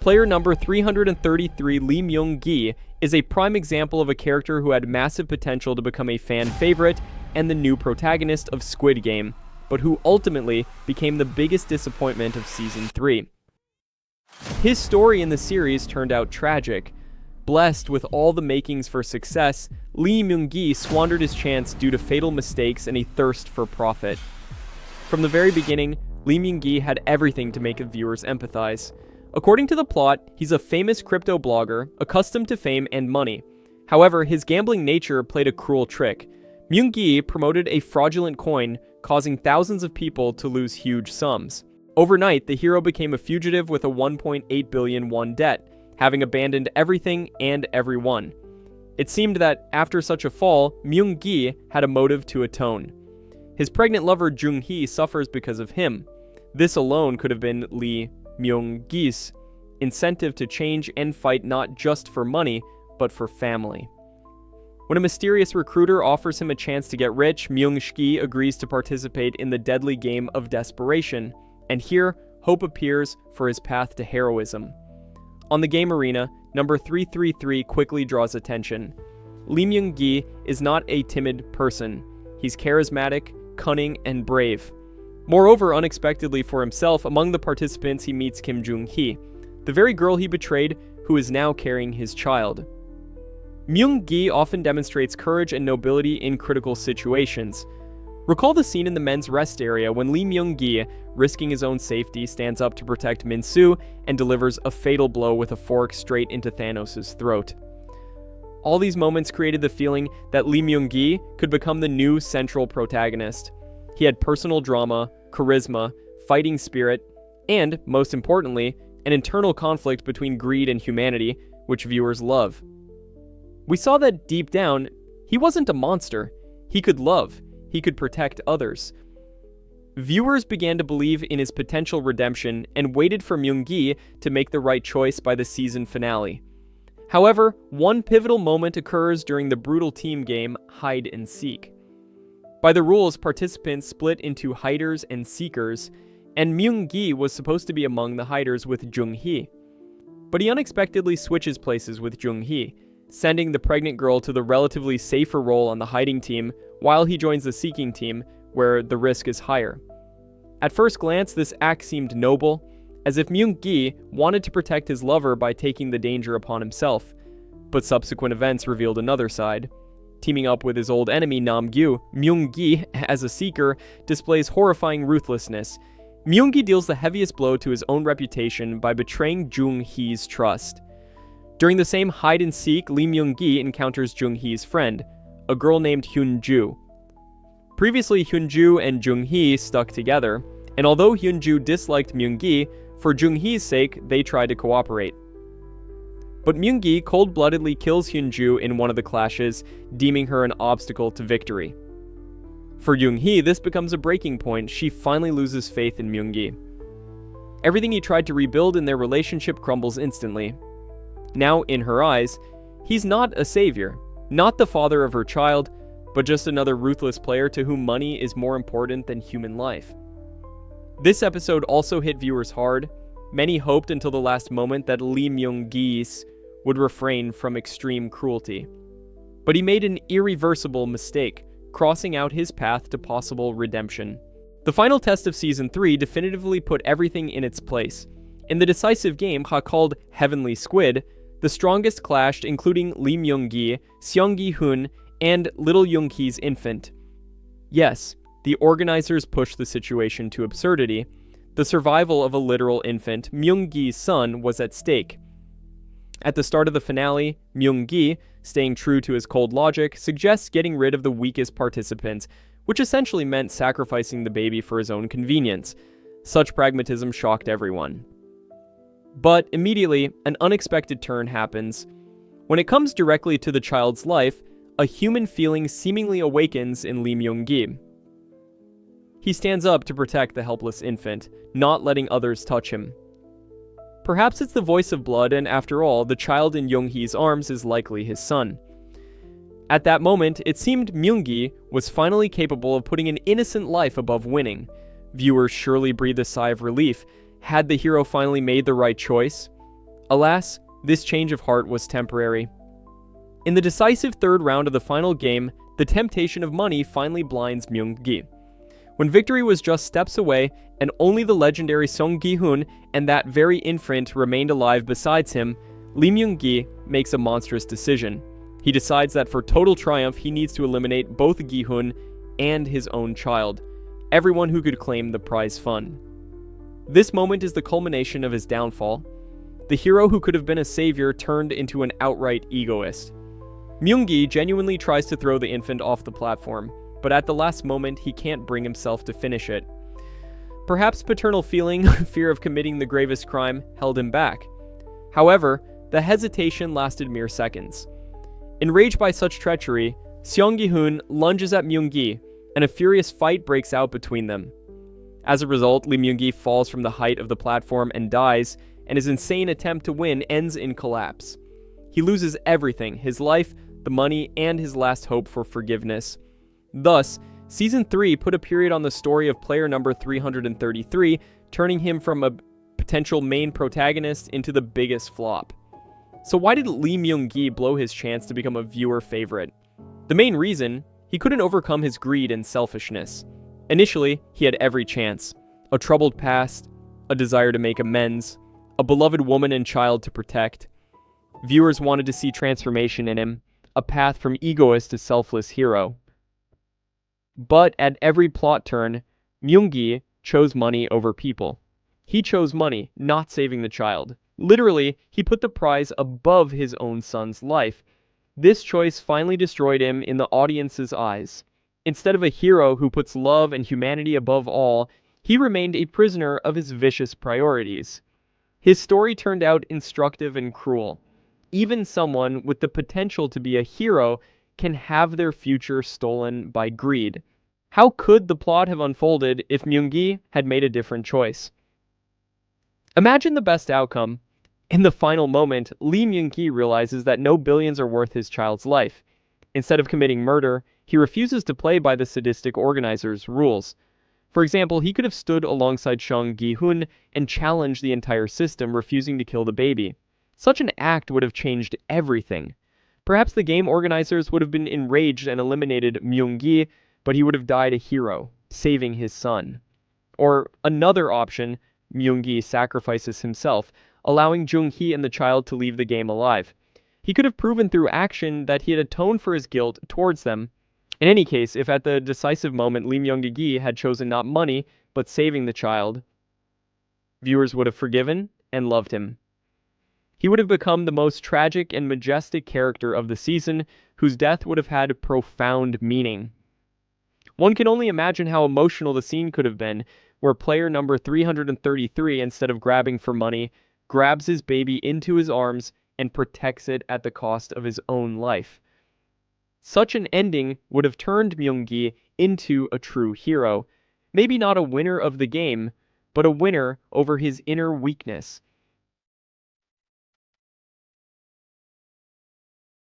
Player number 333 Lee Myung-gi is a prime example of a character who had massive potential to become a fan favorite and the new protagonist of Squid Game, but who ultimately became the biggest disappointment of Season 3. His story in the series turned out tragic. Blessed with all the makings for success, Lee Myung-gi squandered his chance due to fatal mistakes and a thirst for profit. From the very beginning, Lee Myung-gi had everything to make the viewers empathize. According to the plot, he's a famous crypto blogger, accustomed to fame and money. However, his gambling nature played a cruel trick. Myung-gi promoted a fraudulent coin, causing thousands of people to lose huge sums. Overnight, the hero became a fugitive with a 1.8 billion won debt, having abandoned everything and everyone. It seemed that after such a fall, Myung-gi had a motive to atone. His pregnant lover Jung-hee suffers because of him. This alone could have been Lee Myung-gi's incentive to change and fight not just for money, but for family. When a mysterious recruiter offers him a chance to get rich, Myung-gi agrees to participate in the deadly game of desperation, and here, hope appears for his path to heroism. On the game arena, number 333 quickly draws attention. Lee Myung-gi is not a timid person. He's charismatic, cunning, and brave. Moreover, unexpectedly for himself, among the participants he meets Kim Jung-hee, the very girl he betrayed, who is now carrying his child. Myung-gi often demonstrates courage and nobility in critical situations. Recall the scene in the men's rest area when Lee Myung-gi, risking his own safety, stands up to protect Min-soo and delivers a fatal blow with a fork straight into Thanos' throat. All these moments created the feeling that Lee Myung-gi could become the new central protagonist. He had personal drama, charisma, fighting spirit, and, most importantly, an internal conflict between greed and humanity, which viewers love. We saw that deep down, he wasn't a monster. He could love. He could protect others. Viewers began to believe in his potential redemption and waited for Myung-gi to make the right choice by the season finale. However, one pivotal moment occurs during the brutal team game Hide and Seek. By the rules, participants split into hiders and seekers, and Myung-gi was supposed to be among the hiders with Jung-hee. But he unexpectedly switches places with Jung-hee, sending the pregnant girl to the relatively safer role on the hiding team while he joins the seeking team, where the risk is higher. At first glance, this act seemed noble, as if Myung-gi wanted to protect his lover by taking the danger upon himself. But subsequent events revealed another side. Teaming up with his old enemy Nam-gyu, Myung-gi, as a seeker, displays horrifying ruthlessness. Myung-gi deals the heaviest blow to his own reputation by betraying Jung-hee's trust. During the same hide and seek, Lee Myung-gi encounters Jung-hee's friend, a girl named Hyun-ju. Previously, Hyun-ju and Jung-hee stuck together, and although Hyun-ju disliked Myung-gi, for Jung-hee's sake, they tried to cooperate. But Myung-gi cold-bloodedly kills Hyun-ju in one of the clashes, deeming her an obstacle to victory. For Jung-hee, this becomes a breaking point. She finally loses faith in Myung-gi. Everything he tried to rebuild in their relationship crumbles instantly. Now, in her eyes, he's not a savior, not the father of her child, but just another ruthless player to whom money is more important than human life. This episode also hit viewers hard. Many hoped until the last moment that Lee Myung-gi would refrain from extreme cruelty. But he made an irreversible mistake, crossing out his path to possible redemption. The final test of Season 3 definitively put everything in its place. In the decisive game, called Heavenly Squid, the strongest clashed, including Lee Myung-gi, Seong-gi-hun, and little Jung-hee's infant. Yes, the organizers pushed the situation to absurdity. The survival of a literal infant, Myung-gi's son, was at stake. At the start of the finale, Myung-gi, staying true to his cold logic, suggests getting rid of the weakest participants, which essentially meant sacrificing the baby for his own convenience. Such pragmatism shocked everyone. But immediately, an unexpected turn happens. When it comes directly to the child's life, a human feeling seemingly awakens in Lee Myung-gi. He stands up to protect the helpless infant, not letting others touch him. Perhaps it's the voice of blood, and after all, the child in Jung-hee's arms is likely his son. At that moment, it seemed Myung-gi was finally capable of putting an innocent life above winning. Viewers surely breathed a sigh of relief. Had the hero finally made the right choice? Alas, this change of heart was temporary. In the decisive third round of the final game, the temptation of money finally blinds Myung-gi. When victory was just steps away, and only the legendary Song Gi-hun and that very infant remained alive besides him, Lee Myung-gi makes a monstrous decision. He decides that for total triumph, he needs to eliminate both Gi-hun and his own child, everyone who could claim the prize fund. This moment is the culmination of his downfall. The hero who could have been a savior turned into an outright egoist. Myung-gi genuinely tries to throw the infant off the platform, but at the last moment he can't bring himself to finish it. Perhaps paternal feeling, fear of committing the gravest crime, held him back. However, the hesitation lasted mere seconds. Enraged by such treachery, Seong Gi-hun lunges at Myung-gi, and a furious fight breaks out between them. As a result, Lee Myung-gi falls from the height of the platform and dies, and his insane attempt to win ends in collapse. He loses everything: his life, the money, and his last hope for forgiveness. Thus, Season 3 put a period on the story of player number 333, turning him from a potential main protagonist into the biggest flop. So why did Lee Myung-gi blow his chance to become a viewer favorite? The main reason: he couldn't overcome his greed and selfishness. Initially, he had every chance: a troubled past, a desire to make amends, a beloved woman and child to protect. Viewers wanted to see transformation in him, a path from egoist to selfless hero. But at every plot turn, Myung-gi chose money over people. He chose money, not saving the child. Literally, he put the prize above his own son's life. This choice finally destroyed him in the audience's eyes. Instead of a hero who puts love and humanity above all, he remained a prisoner of his vicious priorities. His story turned out instructive and cruel. Even someone with the potential to be a hero can have their future stolen by greed. How could the plot have unfolded if Myung-gi had made a different choice? Imagine the best outcome. In the final moment, Lee Myung-gi realizes that no billions are worth his child's life. Instead of committing murder, he refuses to play by the sadistic organizers' rules. For example, he could have stood alongside Song Gi-hun and challenged the entire system, refusing to kill the baby. Such an act would have changed everything. Perhaps the game organizers would have been enraged and eliminated Myung-gi, but he would have died a hero, saving his son. Or another option, Myung-gi sacrifices himself, allowing Jung-hee and the child to leave the game alive. He could have proven through action that he had atoned for his guilt towards them. In any case, if at the decisive moment Lee Myung-gi had chosen not money, but saving the child, viewers would have forgiven and loved him. He would have become the most tragic and majestic character of the season, whose death would have had profound meaning. One can only imagine how emotional the scene could have been, where player number 333, instead of grabbing for money, grabs his baby into his arms and protects it at the cost of his own life. Such an ending would have turned Myung-gi into a true hero. Maybe not a winner of the game, but a winner over his inner weakness.